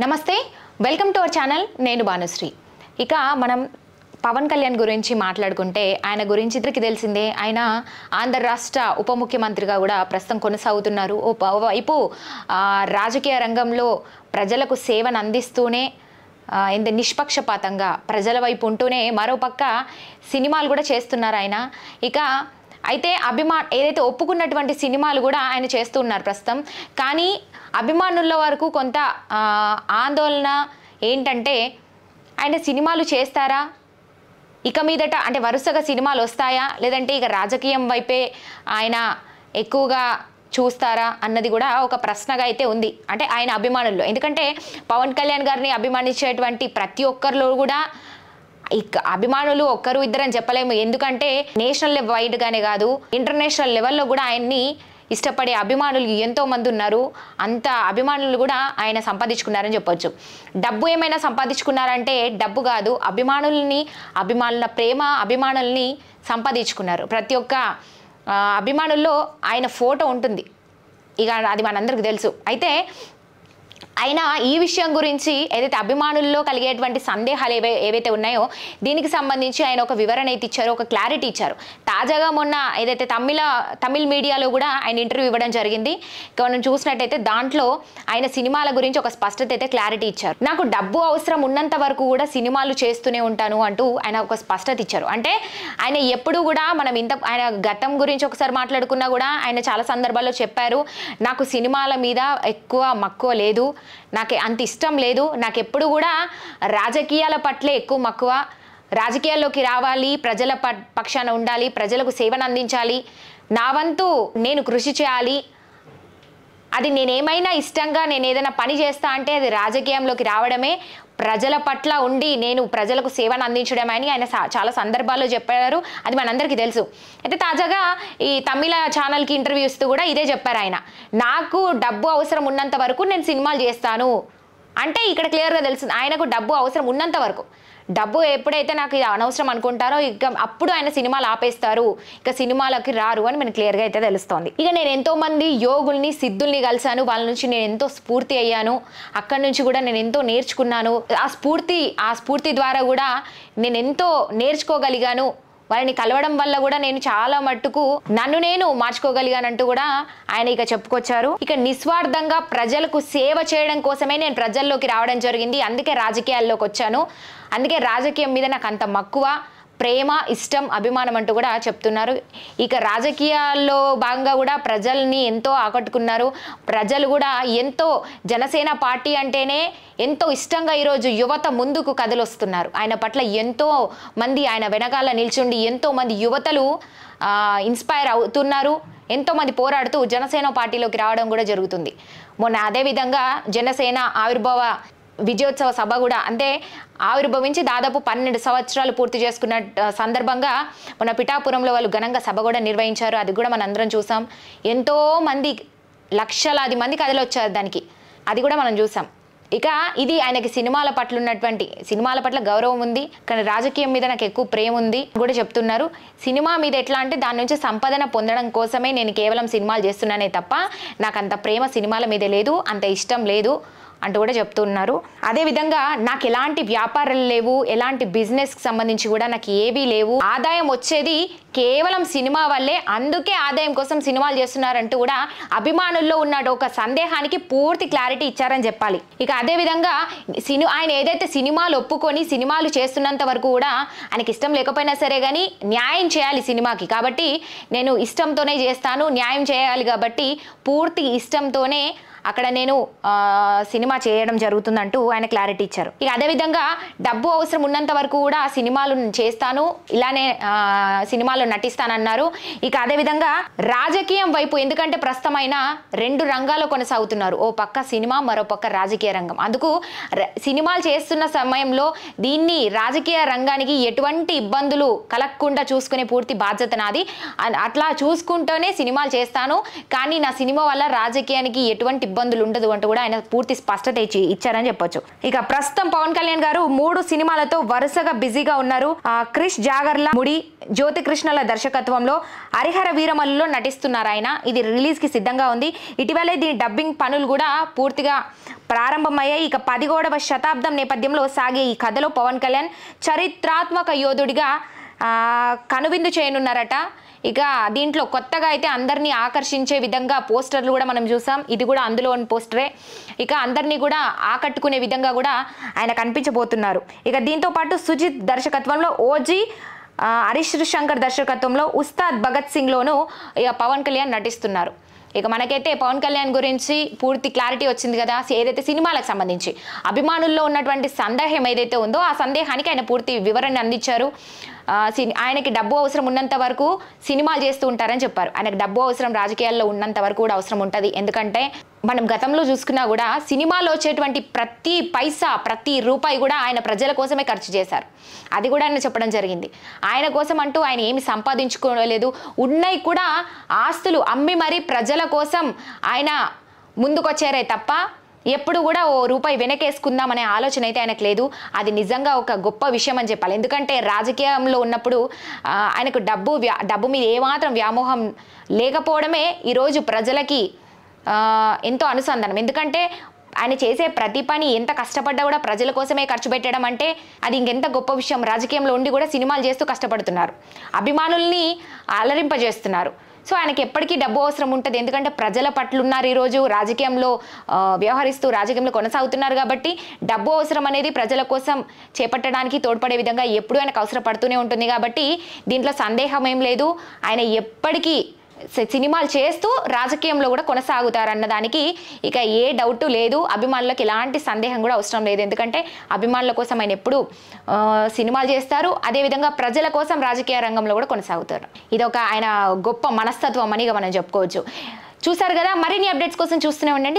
నమస్తే, welcome to our channel. నేను భానుశ్రీ. ఇక మనం పవన్ కళ్యాణ్ గురించి మాట్లాడుకుంటే ఆయన గురించి ఇద్దరికి తెలిసిందే. ఆయన ఆంధ్ర రాష్ట్ర ఉప ముఖ్యమంత్రిగా కూడా ప్రస్తుతం కొనసాగుతున్నారు. ఓవైపు రాజకీయ రంగంలో ప్రజలకు సేవను అందిస్తూనే ఎంత నిష్పక్షపాతంగా ప్రజల వైపు ఉంటూనే మరోపక్క సినిమాలు కూడా చేస్తున్నారు ఆయన. ఇక అయితే ఏదైతే ఒప్పుకున్నటువంటి సినిమాలు కూడా ఆయన చేస్తూ ఉన్నారు ప్రస్తుతం. కానీ అభిమానుల వరకు కొంత ఆందోళన ఏంటంటే ఆయన సినిమాలు చేస్తారా, ఇక మీదట అంటే వరుసగా సినిమాలు వస్తాయా, లేదంటే ఇక రాజకీయం వైపే ఆయన ఎక్కువగా చూస్తారా అన్నది కూడా ఒక ప్రశ్నగా అయితే ఉంది. అంటే ఆయన అభిమానుల్లో, ఎందుకంటే పవన్ కళ్యాణ్ గారిని అభిమానించేటువంటి ప్రతి ఒక్కరిలో కూడా అభిమానులు ఒక్కరు ఇద్దరని చెప్పలేము. ఎందుకంటే నేషనల్ వైడ్గానే కాదు, ఇంటర్నేషనల్ లెవెల్లో కూడా ఆయన్ని ఇష్టపడే అభిమానులు ఎంతో మంది ఉన్నారు. అంత అభిమానులు కూడా ఆయన సంపాదించుకున్నారని చెప్పొచ్చు. డబ్బు ఏమైనా సంపాదించుకున్నారంటే డబ్బు కాదు, అభిమానుల ప్రేమ, అభిమానుల్ని సంపాదించుకున్నారు. ప్రతి ఒక్క అభిమానుల్లో ఆయన ఫోటో ఉంటుంది, ఇక అది మనందరికీ తెలుసు. అయితే ఆయన ఈ విషయం గురించి ఏదైతే అభిమానుల్లో కలిగేటువంటి సందేహాలు ఏవైతే ఉన్నాయో దీనికి సంబంధించి ఆయన ఒక వివరణ అయితే ఇచ్చారు, ఒక క్లారిటీ ఇచ్చారు. తాజాగా మొన్న ఏదైతే తమిళ మీడియాలో కూడా ఆయన ఇంటర్వ్యూ ఇవ్వడం జరిగింది. మనం చూసినట్టయితే దాంట్లో ఆయన సినిమాల గురించి ఒక స్పష్టత అయితే క్లారిటీ ఇచ్చారు. నాకు డబ్బు అవసరం ఉన్నంత వరకు కూడా సినిమాలు చేస్తూనే ఉంటాను అంటూ ఆయన ఒక స్పష్టత ఇచ్చారు. అంటే ఆయన ఎప్పుడు కూడా ఆయన గతం గురించి ఒకసారి మాట్లాడుకున్నా కూడా ఆయన చాలా సందర్భాల్లో చెప్పారు, నాకు సినిమాల మీద ఎక్కువ మక్కువ లేదు, నాకు అంత ఇష్టం లేదు, నాకు ఎప్పుడు కూడా రాజకీయాల పట్లే ఎక్కువ మక్కువ, రాజకీయాల్లోకి రావాలి, ప్రజల పక్షాన ఉండాలి, ప్రజలకు సేవను అందించాలి, నా వంతు నేను కృషి చేయాలి, అది నేనేమైనా ఇష్టంగా నేను ఏదైనా పని చేస్తా అంటే అది రాజకీయంలోకి రావడమే, ప్రజల పట్ల ఉండి నేను ప్రజలకు సేవను అందించడమే అని ఆయన చాలా సందర్భాల్లో చెప్పారు. అది మనందరికీ తెలుసు. అయితే తాజాగా ఈ తమిళ ఛానల్కి ఇంటర్వ్యూ ఇస్తూ కూడా ఇదే చెప్పారు ఆయన. నాకు డబ్బు అవసరం ఉన్నంత వరకు నేను సినిమాలు చేస్తాను అంటే ఇక్కడ క్లియర్గా తెలుస్తుంది ఆయనకు డబ్బు అవసరం ఉన్నంత వరకు. డబ్బు ఎప్పుడైతే నాకు ఇది అనవసరం అనుకుంటారో ఇక అప్పుడు ఆయన సినిమాలు ఆపేస్తారు, ఇక సినిమాలకి రారు అని మనకు క్లియర్గా అయితే తెలుస్తోంది. ఇక నేను ఎంతో మంది యోగుల్ని, సిద్ధుల్ని కలిశాను, వాళ్ళ నుంచి నేను ఎంతో స్ఫూర్తి అయ్యాను, అక్కడి నుంచి కూడా నేను ఎంతో నేర్చుకున్నాను, ఆ స్ఫూర్తి ద్వారా కూడా నేను ఎంతో నేర్చుకోగలిగాను, వాళ్ళని కలవడం వల్ల కూడా నేను చాలా మట్టుకు నన్ను నేను మార్చుకోగలిగానంటూ కూడా ఆయన ఇక చెప్పుకొచ్చారు. ఇక నిస్వార్థంగా ప్రజలకు సేవ చేయడం కోసమే నేను ప్రజల్లోకి రావడం జరిగింది, అందుకే రాజకీయాల్లోకి వచ్చాను, అందుకే రాజకీయం మీద నాకు అంత మక్కువ, ప్రేమ, ఇష్టం, అభిమానం అంటూ కూడా చెప్తున్నారు. ఇక రాజకీయాల్లో భాగంగా కూడా ప్రజల్ని ఎంతో ఆకట్టుకున్నారు. ప్రజలు కూడా ఎంతో జనసేన పార్టీ అంటేనే ఎంతో ఇష్టంగా ఈరోజు యువత ముందుకు కదలొస్తున్నారు. ఆయన పట్ల ఎంతో మంది ఆయన వెనకాల నిల్చుండి ఎంతో మంది యువతలు ఇన్స్పైర్ అవుతున్నారు, ఎంతోమంది పోరాడుతూ జనసేన పార్టీలోకి రావడం కూడా జరుగుతుంది. మొన్న అదేవిధంగా జనసేన ఆవిర్భావ విజయోత్సవ సభ కూడా, అంటే ఆవిర్భవించి దాదాపు 12 సంవత్సరాలు పూర్తి చేసుకున్న సందర్భంగా మన పిఠాపురంలో వాళ్ళు ఘనంగా సభ కూడా నిర్వహించారు. అది కూడా మనం అందరం చూసాం. ఎంతో మంది, లక్షలాది మంది కదలొచ్చారు దానికి, అది కూడా మనం చూసాం. ఇక ఇది ఆయనకి సినిమాల పట్ల గౌరవం ఉంది, కానీ రాజకీయం మీద నాకు ఎక్కువ ప్రేమ ఉంది కూడా చెప్తున్నారు. సినిమా మీద ఎట్లా అంటే దాని నుంచి సంపాదన పొందడం కోసమే నేను కేవలం సినిమాలు చేస్తున్నానే తప్ప నాకు అంత ప్రేమ సినిమాల మీద లేదు, అంత ఇష్టం లేదు అంటూ కూడా చెప్తున్నారు. అదేవిధంగా నాకు ఎలాంటి వ్యాపారాలు లేవు, ఎలాంటి బిజినెస్కి సంబంధించి కూడా నాకు ఏవీ లేవు, ఆదాయం వచ్చేది కేవలం సినిమా వల్లే, అందుకే ఆదాయం కోసం సినిమాలు చేస్తున్నారంటూ కూడా అభిమానుల్లో ఉన్న ఒక సందేహానికి పూర్తి క్లారిటీ ఇచ్చారని చెప్పాలి. ఇక అదేవిధంగా ఆయన ఏదైతే సినిమాలు ఒప్పుకొని సినిమాలు చేస్తున్నంత వరకు కూడా ఆయనకి ఇష్టం లేకపోయినా సరే కానీ న్యాయం చేయాలి సినిమాకి, కాబట్టి నేను ఇష్టంతోనే చేస్తాను, న్యాయం చేయాలి కాబట్టి పూర్తి ఇష్టంతోనే అక్కడ నేను సినిమా చేయడం జరుగుతుందంటూ ఆయన క్లారిటీ ఇచ్చారు. ఇక అదేవిధంగా డబ్బు అవసరం ఉన్నంత వరకు కూడా సినిమాలు చేస్తాను, ఇలానే సినిమాలో నటిస్తానన్నారు. ఇక అదేవిధంగా రాజకీయం వైపు, ఎందుకంటే ప్రస్తుతం ఆయన 2 రంగాల్లో కొనసాగుతున్నారు, ఓ పక్క సినిమా, మరో పక్క రాజకీయ రంగం. అందుకు సినిమాలు చేస్తున్న సమయంలో దీన్ని రాజకీయ రంగానికి ఎటువంటి ఇబ్బందులు కలగకుండా చూసుకునే పూర్తి బాధ్యత నాది, అట్లా చూసుకుంటూనే సినిమాలు చేస్తాను, కానీ నా సినిమా వల్ల రాజకీయానికి ఎటువంటి ఇబ్బందులు ఉండదు అంటూ కూడా ఆయన పూర్తి స్పష్టత ఇచ్చారని చెప్పొచ్చు. ఇక ప్రస్తుతం పవన్ కళ్యాణ్ గారు 3 సినిమాలతో వరుసగా బిజీగా ఉన్నారు. క్రిష్ జాగర్ల ముడి జ్యోతి కృష్ణల దర్శకత్వంలో హరిహర వీరమల్లులో నటిస్తున్నారు ఆయన. ఇది రిలీజ్ కి సిద్ధంగా ఉంది. ఇటీవలే దీని డబ్బింగ్ పనులు కూడా పూర్తిగా ప్రారంభమయ్యాయి. ఇక 10వ శతాబ్దం నేపథ్యంలో సాగే ఈ కథలో పవన్ కళ్యాణ్ చరిత్రాత్మక యోధుడిగా కనువిందు చేయనున్నారట. ఇక దీంట్లో కొత్తగా అయితే అందరినీ ఆకర్షించే విధంగా పోస్టర్లు కూడా మనం చూసాం. ఇది కూడా అందులోని పోస్టరే. ఇక అందరినీ కూడా ఆకట్టుకునే విధంగా కూడా ఆయన కనిపించబోతున్నారు. ఇక దీంతో పాటు సుజిత్ దర్శకత్వంలో ఓజీ, హరీష్ శంకర్ దర్శకత్వంలో ఉస్తాద్ భగత్ సింగ్లోనూ ఇక పవన్ కళ్యాణ్ నటిస్తున్నారు. ఇక మనకైతే పవన్ కళ్యాణ్ గురించి పూర్తి క్లారిటీ వచ్చింది కదా. ఏదైతే సినిమాలకు సంబంధించి అభిమానుల్లో ఉన్నటువంటి సందేహం ఏదైతే ఉందో ఆ సందేహానికి ఆయన పూర్తి వివరణ అందించారు. ఆయనకి డబ్బు అవసరం ఉన్నంత వరకు సినిమాలు చేస్తూ ఉంటారని చెప్పారు. ఆయనకు డబ్బు అవసరం రాజకీయాల్లో ఉన్నంత వరకు కూడా అవసరం ఉంటుంది. ఎందుకంటే మనం గతంలో చూసుకున్నా కూడా సినిమాలో వచ్చేటువంటి ప్రతి పైసా ప్రతి రూపాయి కూడా ఆయన ప్రజల కోసమే ఖర్చు చేశారు. అది కూడా ఆయన చెప్పడం జరిగింది. ఆయన కోసం అంటూ ఆయన ఏమి సంపాదించుకోలేదు. ఉన్నాయి కూడా ఆస్తులు అమ్మి మరీ ప్రజల కోసం ఆయన ముందుకొచ్చారే తప్ప ఎప్పుడు కూడా ఓ రూపాయి వెనకేసుకుందామనే ఆలోచన అయితే ఆయనకు లేదు. అది నిజంగా ఒక గొప్ప విషయం అని చెప్పాలి. ఎందుకంటే రాజకీయంలో ఉన్నప్పుడు ఆయనకు డబ్బు మీద ఏమాత్రం వ్యామోహం లేకపోవడమే ఈరోజు ప్రజలకి ఎంతో అనుసంధానం. ఎందుకంటే ఆయన చేసే ప్రతి పని ఎంత కష్టపడ్డా కూడా ప్రజల కోసమే ఖర్చు పెట్టడం అంటే అది ఇంకెంత గొప్ప విషయం. రాజకీయంలో ఉండి కూడా సినిమాలు చేస్తూ కష్టపడుతున్నారు, అభిమానుల్ని అలరింపజేస్తున్నారు. సో ఆయనకి ఎప్పటికీ డబ్బు అవసరం ఉంటుంది. ఎందుకంటే ప్రజల పట్ల ఉన్నారు, ఈరోజు రాజకీయంలో వ్యవహరిస్తూ రాజకీయంలో కొనసాగుతున్నారు. కాబట్టి డబ్బు అవసరం అనేది ప్రజల కోసం చేపట్టడానికి తోడ్పడే విధంగా ఎప్పుడూ ఆయనకు అవసరపడుతూనే ఉంటుంది. కాబట్టి దీంట్లో సందేహం ఏం లేదు. ఆయన ఎప్పటికీ సినిమాలు చేస్తూ రాజకీయంలో కూడా కొనసాగుతారన్న దానికి ఇక ఏ డౌట్ లేదు. అభిమానులకు ఎలాంటి సందేహం కూడా అవసరం లేదు. ఎందుకంటే అభిమానుల కోసం ఆయన ఎప్పుడు సినిమాలు చేస్తారు, అదేవిధంగా ప్రజల కోసం రాజకీయ రంగంలో కూడా కొనసాగుతారు. ఇది ఒక ఆయన గొప్ప మనస్తత్వం అని మనం చెప్పుకోవచ్చు. చూసారు కదా. మరిన్ని అప్డేట్స్ కోసం చూస్తూనే ఉండండి.